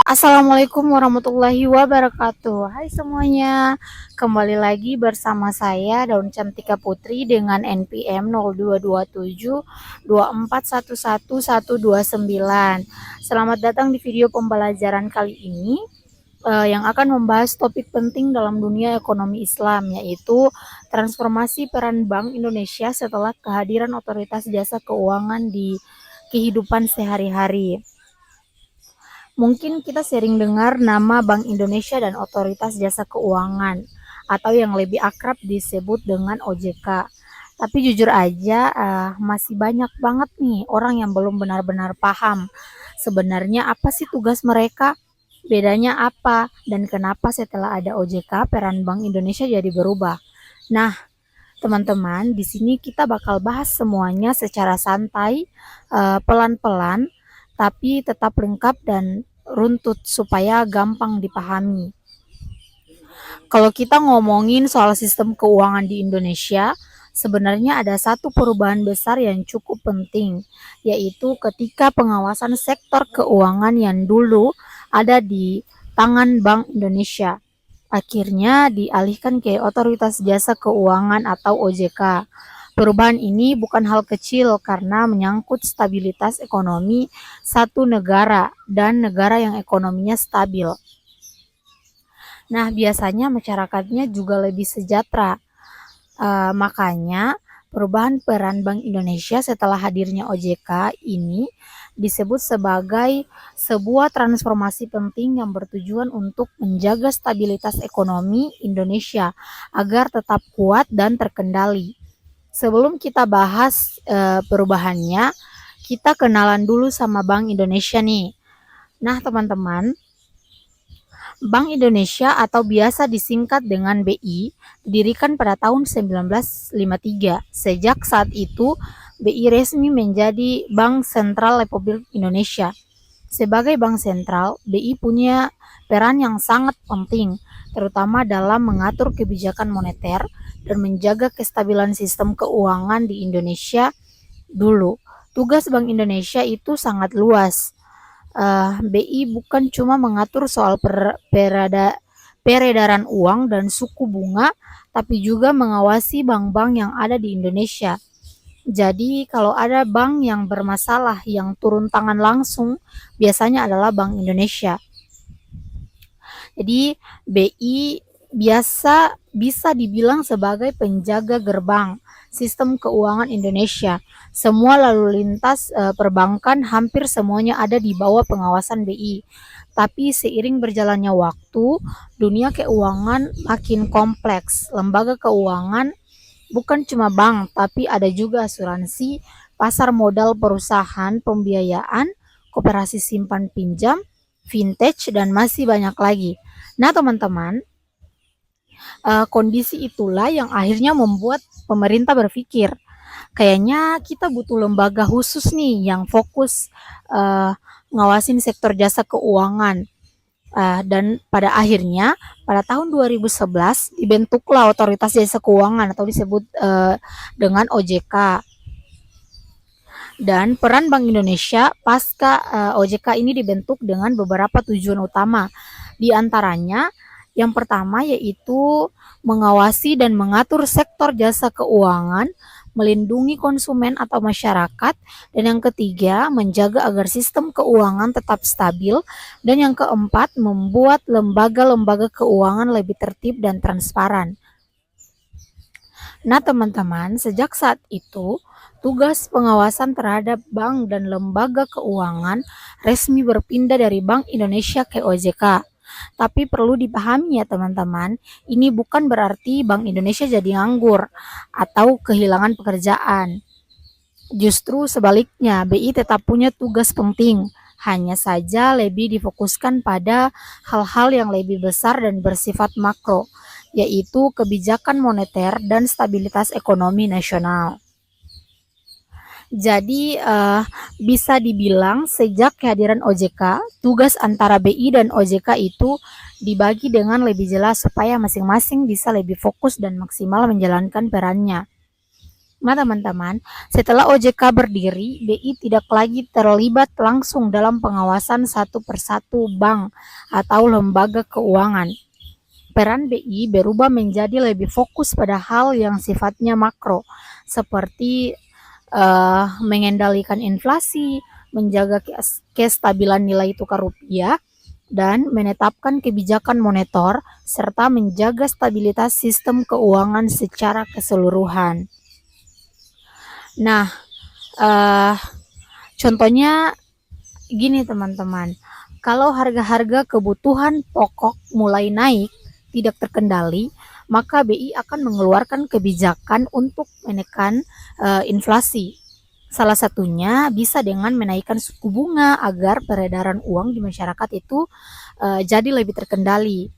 Assalamualaikum warahmatullahi wabarakatuh. Hai semuanya, kembali lagi bersama saya Daun Cantika Putri dengan NPM 022724111129. Selamat datang di video pembelajaran kali ini yang akan membahas topik penting dalam dunia ekonomi Islam, yaitu transformasi peran Bank Indonesia setelah kehadiran otoritas jasa keuangan di kehidupan sehari-hari. Mungkin kita sering dengar nama Bank Indonesia dan Otoritas Jasa Keuangan atau yang lebih akrab disebut dengan OJK. Tapi jujur aja masih banyak banget nih orang yang belum benar-benar paham sebenarnya apa sih tugas mereka, bedanya apa, dan kenapa setelah ada OJK peran Bank Indonesia jadi berubah. Nah, teman-teman, di sini kita bakal bahas semuanya secara santai, pelan-pelan, tapi tetap lengkap dan runtut supaya gampang dipahami. Kalau kita ngomongin soal sistem keuangan di Indonesia, sebenarnya ada satu perubahan besar yang cukup penting, yaitu ketika pengawasan sektor keuangan yang dulu ada di tangan Bank Indonesia, akhirnya dialihkan ke Otoritas Jasa Keuangan atau OJK. Perubahan ini bukan hal kecil karena menyangkut stabilitas ekonomi satu negara dan negara yang ekonominya stabil. Nah, biasanya masyarakatnya juga lebih sejahtera. Makanya perubahan peran Bank Indonesia setelah hadirnya OJK ini disebut sebagai sebuah transformasi penting yang bertujuan untuk menjaga stabilitas ekonomi Indonesia agar tetap kuat dan terkendali. Sebelum kita bahas perubahannya, kita kenalan dulu sama Bank Indonesia nih. Nah, teman-teman, Bank Indonesia atau biasa disingkat dengan BI didirikan pada tahun 1953. Sejak saat itu, BI resmi menjadi Bank Sentral Republik Indonesia. Sebagai bank sentral, BI punya peran yang sangat penting, terutama dalam mengatur kebijakan moneter dan menjaga kestabilan sistem keuangan di Indonesia dulu. Tugas Bank Indonesia itu sangat luas. BI bukan cuma mengatur soal peredaran uang dan suku bunga, tapi juga mengawasi bank-bank yang ada di Indonesia. Jadi kalau ada bank yang bermasalah yang turun tangan langsung, biasanya adalah Bank Indonesia. Jadi BI bisa dibilang sebagai penjaga gerbang sistem keuangan Indonesia. Semua lalu lintas perbankan hampir semuanya ada di bawah pengawasan BI. Tapi seiring berjalannya waktu, dunia keuangan makin kompleks. Lembaga keuangan bukan cuma bank, tapi ada juga asuransi, pasar modal perusahaan, pembiayaan, koperasi simpan pinjam, vintage, dan masih banyak lagi. Nah, teman-teman, kondisi itulah yang akhirnya membuat pemerintah berpikir, kayaknya kita butuh lembaga khusus nih yang fokus ngawasin sektor jasa keuangan. Dan pada akhirnya pada tahun 2011 dibentuklah Otoritas Jasa Keuangan atau disebut dengan OJK. Dan peran Bank Indonesia pasca OJK ini dibentuk dengan beberapa tujuan utama. Di antaranya yang pertama yaitu mengawasi dan mengatur sektor jasa keuangan, melindungi konsumen atau masyarakat, dan yang ketiga menjaga agar sistem keuangan tetap stabil, dan yang keempat membuat lembaga-lembaga keuangan lebih tertib dan transparan. Nah, teman-teman, sejak saat itu tugas pengawasan terhadap bank dan lembaga keuangan resmi berpindah dari Bank Indonesia ke OJK. Tapi perlu dipahami ya teman-teman, ini bukan berarti Bank Indonesia jadi nganggur atau kehilangan pekerjaan. Justru sebaliknya, BI tetap punya tugas penting, hanya saja lebih difokuskan pada hal-hal yang lebih besar dan bersifat makro, yaitu kebijakan moneter dan stabilitas ekonomi nasional. Jadi bisa dibilang sejak kehadiran OJK, tugas antara BI dan OJK itu dibagi dengan lebih jelas supaya masing-masing bisa lebih fokus dan maksimal menjalankan perannya. Nah, teman-teman, setelah OJK berdiri, BI tidak lagi terlibat langsung dalam pengawasan satu persatu bank atau lembaga keuangan. Peran BI berubah menjadi lebih fokus pada hal yang sifatnya makro, seperti mengendalikan inflasi, menjaga kestabilan nilai tukar rupiah, dan menetapkan kebijakan moneter, serta menjaga stabilitas sistem keuangan secara keseluruhan. Nah, contohnya gini teman-teman, kalau harga-harga kebutuhan pokok mulai naik, tidak terkendali, maka BI akan mengeluarkan kebijakan untuk menekan inflasi. Salah satunya bisa dengan menaikkan suku bunga agar peredaran uang di masyarakat itu jadi lebih terkendali.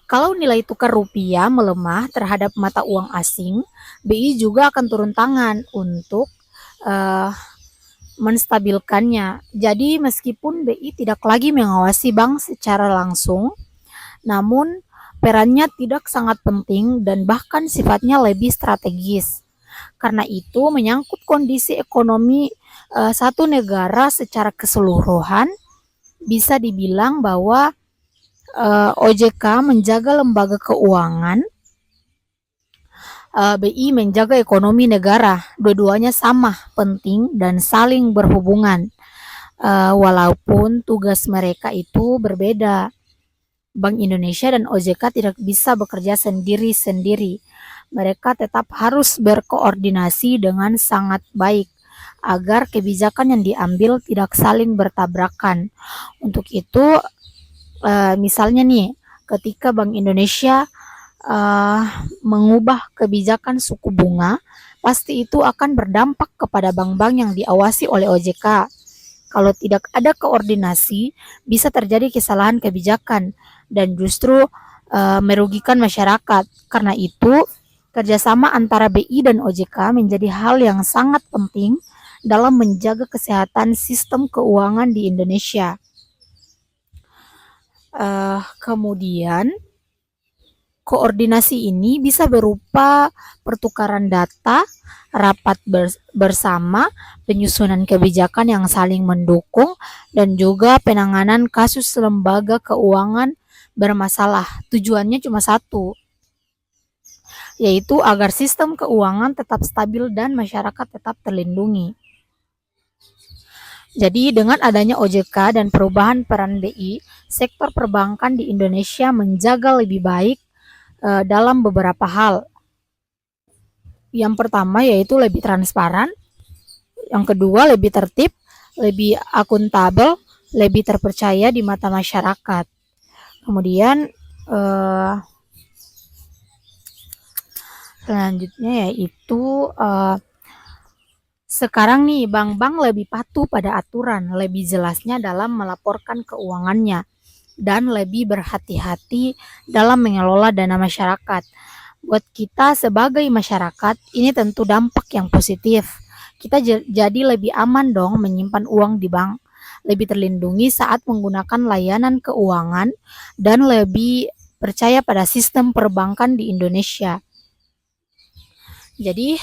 Kalau nilai tukar rupiah melemah terhadap mata uang asing, BI juga akan turun tangan untuk menstabilkannya. Jadi meskipun BI tidak lagi mengawasi bank secara langsung, namun perannya tidak sangat penting dan bahkan sifatnya lebih strategis. Karena itu menyangkut kondisi ekonomi satu negara secara keseluruhan, bisa dibilang bahwa OJK menjaga lembaga keuangan, BI menjaga ekonomi negara. Dua-duanya sama penting dan saling berhubungan. Walaupun tugas mereka itu berbeda. Bank Indonesia dan OJK tidak bisa bekerja sendiri-sendiri. Mereka tetap harus berkoordinasi dengan sangat baik agar kebijakan yang diambil tidak saling bertabrakan. Untuk itu, misalnya nih, ketika Bank Indonesia mengubah kebijakan suku bunga, pasti itu akan berdampak kepada bank-bank yang diawasi oleh OJK. Kalau tidak ada koordinasi, bisa terjadi kesalahan kebijakan dan justru merugikan masyarakat. Karena itu, kerjasama antara BI dan OJK menjadi hal yang sangat penting dalam menjaga kesehatan sistem keuangan di Indonesia. Kemudian, koordinasi ini bisa berupa pertukaran data, rapat bersama, penyusunan kebijakan yang saling mendukung, dan juga penanganan kasus lembaga keuangan bermasalah. Tujuannya cuma satu, yaitu agar sistem keuangan tetap stabil dan masyarakat tetap terlindungi. Jadi dengan adanya OJK dan perubahan peran BI, sektor perbankan di Indonesia menjaga lebih baik dalam beberapa hal. Yang pertama yaitu lebih transparan, yang kedua lebih tertib, lebih akuntabel, lebih terpercaya di mata masyarakat. Kemudian selanjutnya yaitu sekarang nih bank-bank lebih patuh pada aturan, lebih jelasnya dalam melaporkan keuangannya, dan lebih berhati-hati dalam mengelola dana masyarakat. Buat kita sebagai masyarakat, ini tentu dampak yang positif. Kita jadi lebih aman dong menyimpan uang di bank, lebih terlindungi saat menggunakan layanan keuangan, dan lebih percaya pada sistem perbankan di Indonesia. Jadi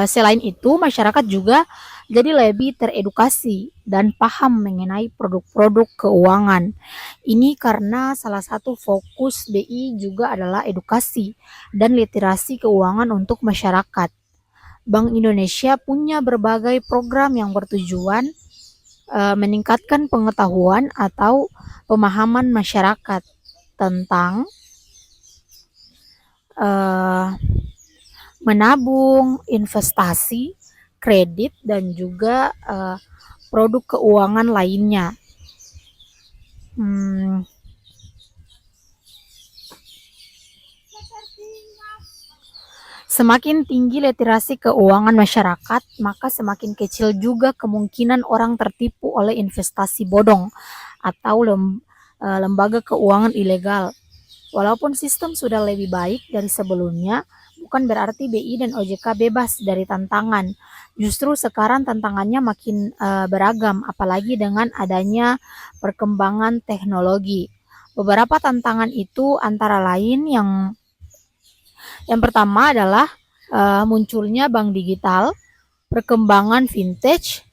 selain itu masyarakat juga jadi lebih teredukasi dan paham mengenai produk-produk keuangan. Ini karena salah satu fokus BI juga adalah edukasi dan literasi keuangan untuk masyarakat. Bank Indonesia punya berbagai program yang bertujuan meningkatkan pengetahuan atau pemahaman masyarakat tentang menabung, investasi, kredit, dan juga produk keuangan lainnya. Semakin tinggi literasi keuangan masyarakat, maka semakin kecil juga kemungkinan orang tertipu oleh investasi bodong atau lembaga keuangan ilegal. Walaupun sistem sudah lebih baik dari sebelumnya, bukan berarti BI dan OJK bebas dari tantangan. Justru sekarang tantangannya makin beragam, apalagi dengan adanya perkembangan teknologi. Beberapa tantangan itu antara lain yang pertama adalah munculnya bank digital, perkembangan vintage,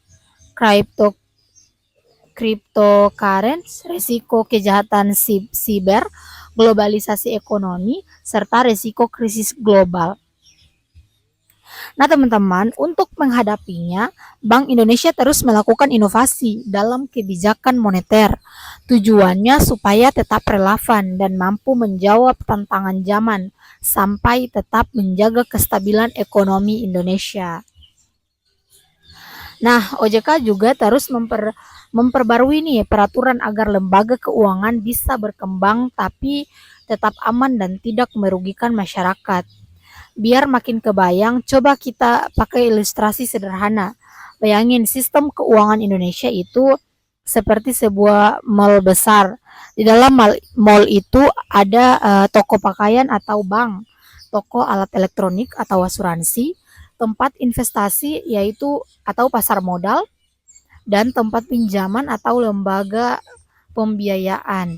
cryptocurrency, risiko kejahatan siber, globalisasi ekonomi, serta risiko krisis global. Nah, teman-teman, untuk menghadapinya, Bank Indonesia terus melakukan inovasi dalam kebijakan moneter. Tujuannya supaya tetap relevan dan mampu menjawab tantangan zaman sampai tetap menjaga kestabilan ekonomi Indonesia. Nah, OJK juga terus memperbarui nih peraturan agar lembaga keuangan bisa berkembang tapi tetap aman dan tidak merugikan masyarakat. Biar makin kebayang, coba kita pakai ilustrasi sederhana. Bayangin sistem keuangan Indonesia itu seperti sebuah mall besar. Di dalam mall itu ada toko pakaian atau bank, toko alat elektronik atau asuransi, tempat investasi yaitu atau pasar modal, dan tempat pinjaman atau lembaga pembiayaan.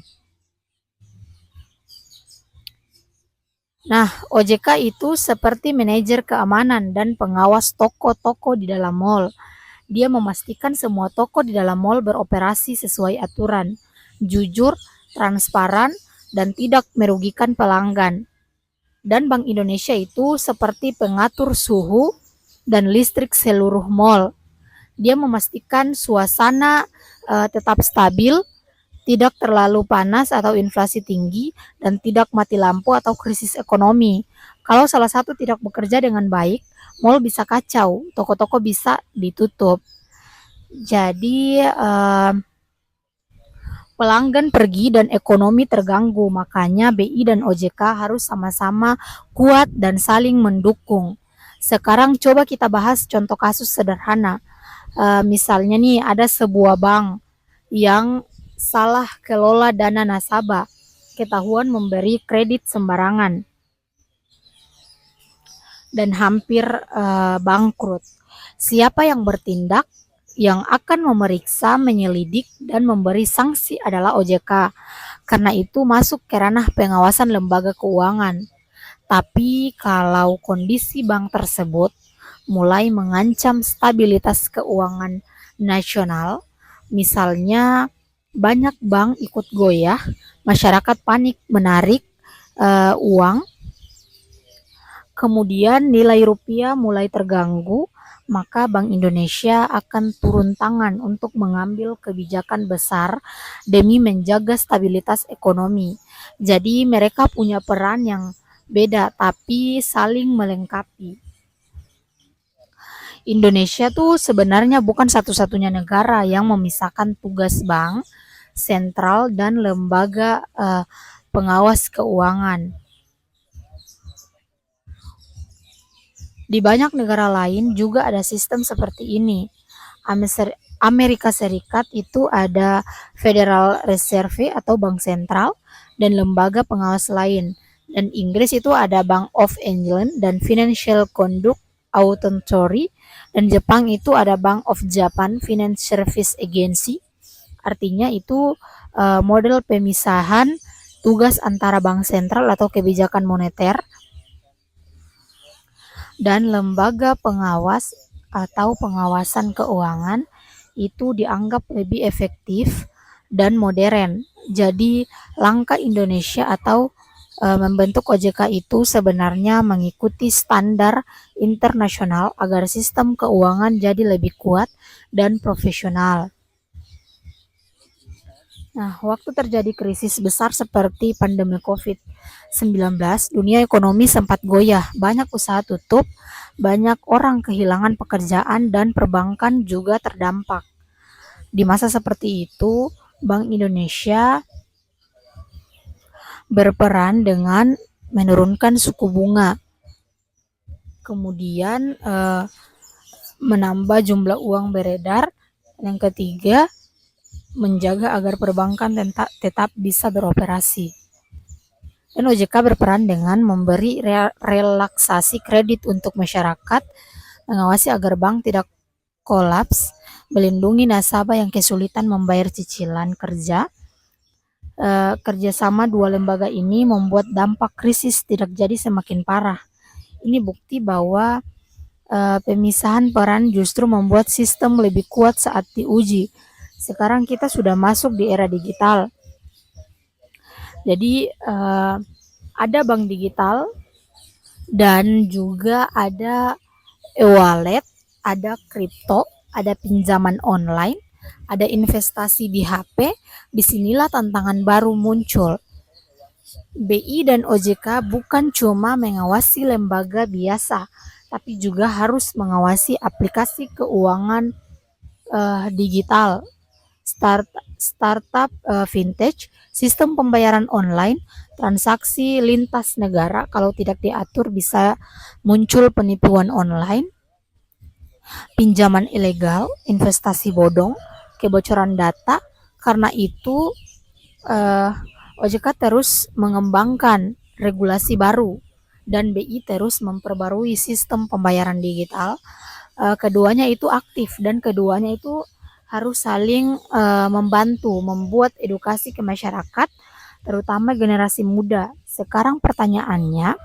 Nah, OJK itu seperti manajer keamanan dan pengawas toko-toko di dalam mall. Dia memastikan semua toko di dalam mall beroperasi sesuai aturan, jujur, transparan, dan tidak merugikan pelanggan. Dan Bank Indonesia itu seperti pengatur suhu dan listrik seluruh mall. Dia memastikan suasana tetap stabil, tidak terlalu panas atau inflasi tinggi, dan tidak mati lampu atau krisis ekonomi. Kalau salah satu tidak bekerja dengan baik, mall bisa kacau, toko-toko bisa ditutup. Jadi pelanggan pergi dan ekonomi terganggu, makanya BI dan OJK harus sama-sama kuat dan saling mendukung. Sekarang coba kita bahas contoh kasus sederhana. Misalnya nih ada sebuah bank yang salah kelola dana nasabah, ketahuan memberi kredit sembarangan, dan hampir bangkrut. Siapa yang bertindak? Yang akan memeriksa, menyelidik, dan memberi sanksi adalah OJK. Karena itu masuk ke ranah pengawasan lembaga keuangan. Tapi kalau kondisi bank tersebut mulai mengancam stabilitas keuangan nasional, misalnya banyak bank ikut goyah, masyarakat panik menarik uang, kemudian nilai rupiah mulai terganggu, maka Bank Indonesia akan turun tangan untuk mengambil kebijakan besar demi menjaga stabilitas ekonomi. Jadi mereka punya peran yang beda tapi saling melengkapi. Indonesia tuh sebenarnya bukan satu-satunya negara yang memisahkan tugas bank sentral dan lembaga pengawas keuangan. Di banyak negara lain juga ada sistem seperti ini. Amerika Serikat itu ada Federal Reserve atau bank sentral dan lembaga pengawas lain. Dan Inggris itu ada Bank of England dan Financial Conduct Authority, dan Jepang itu ada Bank of Japan Finance Service Agency. Artinya itu model pemisahan tugas antara bank sentral atau kebijakan moneter dan lembaga pengawas atau pengawasan keuangan itu dianggap lebih efektif dan modern. Jadi langkah Indonesia atau membentuk OJK itu sebenarnya mengikuti standar internasional agar sistem keuangan jadi lebih kuat dan profesional. Nah, waktu terjadi krisis besar seperti pandemi COVID-19, dunia ekonomi sempat goyah, banyak usaha tutup, banyak orang kehilangan pekerjaan, dan perbankan juga terdampak. Di masa seperti itu, Bank Indonesia berperan dengan menurunkan suku bunga, kemudian menambah jumlah uang beredar, yang ketiga, menjaga agar perbankan tetap bisa beroperasi. Dan OJK berperan dengan memberi relaksasi kredit untuk masyarakat, mengawasi agar bank tidak kolaps, melindungi nasabah yang kesulitan membayar cicilan kerjasama dua lembaga ini membuat dampak krisis tidak jadi semakin parah. Ini bukti bahwa pemisahan peran justru membuat sistem lebih kuat saat diuji. Sekarang kita sudah masuk di era digital. Jadi ada bank digital dan juga ada e-wallet, ada kripto, ada pinjaman online, ada investasi di HP. Disinilah tantangan baru muncul. BI dan OJK bukan cuma mengawasi lembaga biasa, tapi juga harus mengawasi aplikasi keuangan digital, startup vintage, sistem pembayaran online, transaksi lintas negara. Kalau tidak diatur bisa muncul penipuan online, pinjaman ilegal, investasi bodong, kebocoran data. Karena itu OJK terus mengembangkan regulasi baru dan BI terus memperbarui sistem pembayaran digital. Keduanya itu aktif dan keduanya itu harus saling membantu membuat edukasi ke masyarakat, terutama generasi muda. Sekarang pertanyaannya,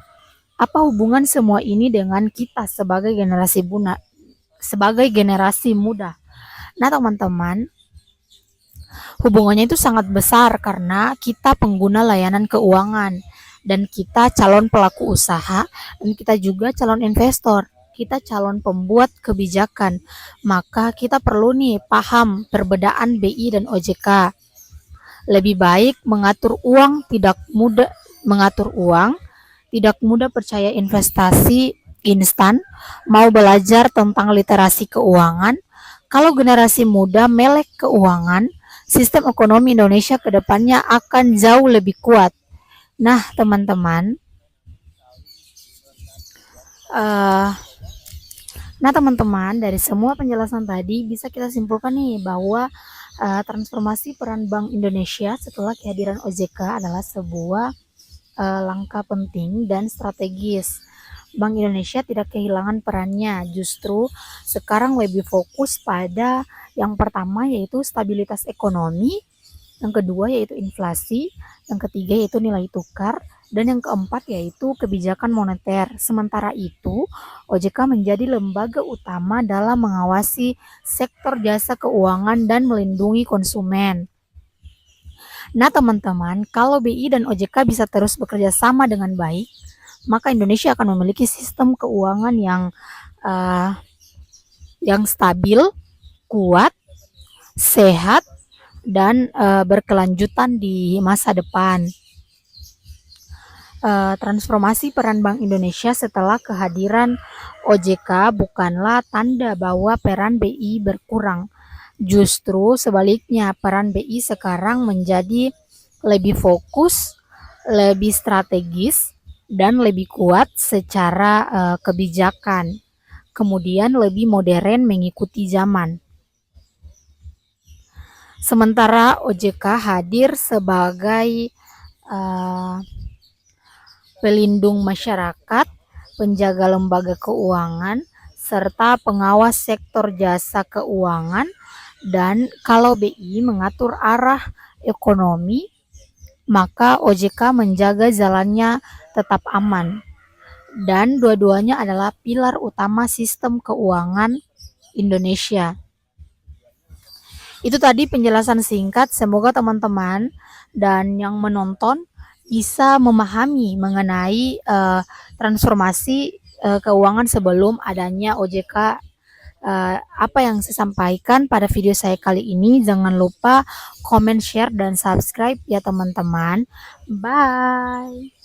apa hubungan semua ini dengan kita sebagai generasi muda? Nah, teman-teman, hubungannya itu sangat besar karena kita pengguna layanan keuangan dan kita calon pelaku usaha dan kita juga calon investor. Kita calon pembuat kebijakan. Maka kita perlu nih paham perbedaan BI dan OJK. Lebih baik mengatur uang, tidak mudah percaya investasi instan, mau belajar tentang literasi keuangan. Kalau generasi muda melek keuangan, sistem ekonomi Indonesia ke depannya akan jauh lebih kuat. Nah, teman-teman, dari semua penjelasan tadi bisa kita simpulkan nih bahwa transformasi peran Bank Indonesia setelah kehadiran OJK adalah sebuah langkah penting dan strategis. Bank Indonesia tidak kehilangan perannya, justru sekarang lebih fokus pada yang pertama yaitu stabilitas ekonomi, yang kedua yaitu inflasi, yang ketiga yaitu nilai tukar, dan yang keempat yaitu kebijakan moneter. Sementara itu, OJK menjadi lembaga utama dalam mengawasi sektor jasa keuangan dan melindungi konsumen. Nah, teman-teman, kalau BI dan OJK bisa terus bekerja sama dengan baik, maka Indonesia akan memiliki sistem keuangan yang stabil, kuat, sehat, dan berkelanjutan di masa depan. Transformasi peran Bank Indonesia setelah kehadiran OJK bukanlah tanda bahwa peran BI berkurang. Justru sebaliknya, peran BI sekarang menjadi lebih fokus, lebih strategis, dan lebih kuat secara kebijakan. Kemudian lebih modern mengikuti zaman. Sementara OJK hadir sebagai pelindung masyarakat, penjaga lembaga keuangan, serta pengawas sektor jasa keuangan. Dan kalau BI mengatur arah ekonomi, maka OJK menjaga jalannya tetap aman. Dan dua-duanya adalah pilar utama sistem keuangan Indonesia. Itu tadi penjelasan singkat, semoga teman-teman dan yang menonton bisa memahami mengenai transformasi keuangan sebelum adanya OJK. Apa yang saya sampaikan pada video saya kali ini. Jangan lupa komen, share, dan subscribe ya teman-teman. Bye.